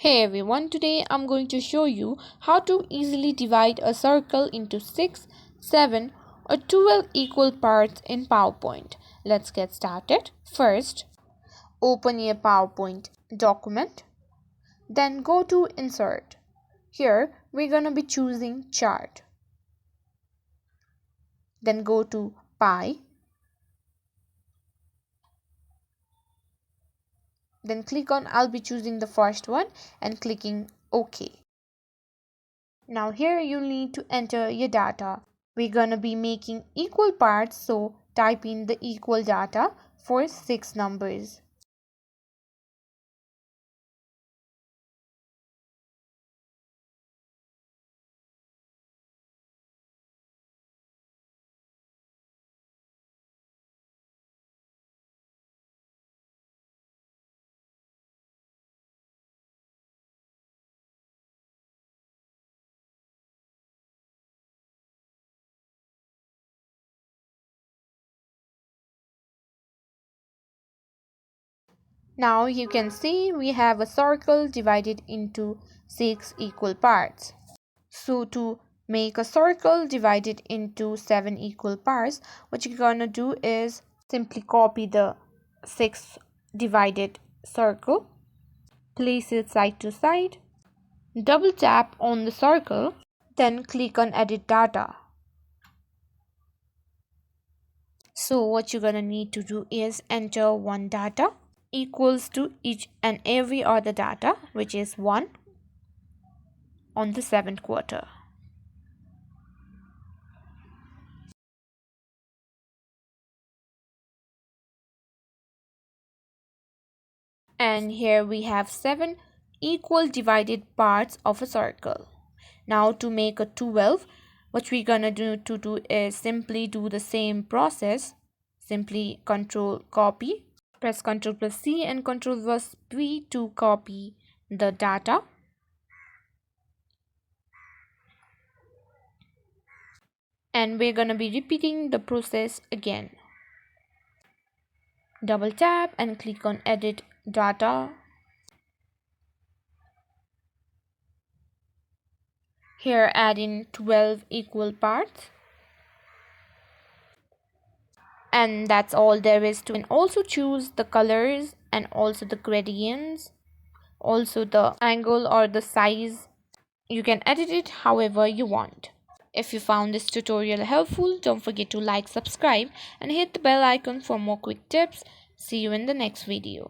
Hey everyone, today I'm going to show you how to easily divide a circle into 6, 7 or 12 equal parts in PowerPoint. Let's get started. First, open your PowerPoint document. Then go to Insert. Here we're going to be choosing Chart. Then go to Pie. Then click on I'll be choosing the first one and clicking OK. Now here you need to enter your data. We're gonna be making equal parts, so type in the equal data for 6 numbers. Now you can see we have a circle divided into 6 equal parts. So to make a circle divided into 7 equal parts, what you're gonna do is simply copy the 6 divided circle, place it side to side, double tap on the circle, then click on Edit Data. So what you're gonna need to do is enter one data equals to each and every other data, which is 1 on the 7th quarter. And here we have 7 equal divided parts of a circle. Now to make a 12, what we're gonna do is simply do the same process. Simply Control Copy, press Ctrl plus C and Ctrl plus V to copy the data. And we're gonna be repeating the process again. Double tap and click on Edit Data. Here add in 12 equal parts. And that's all there is to it. And also choose the colors and also the gradients, also the angle or the size. You can edit it however you want. If you found this tutorial helpful, don't forget to like, subscribe and hit the bell icon for more quick tips. See you in the next video.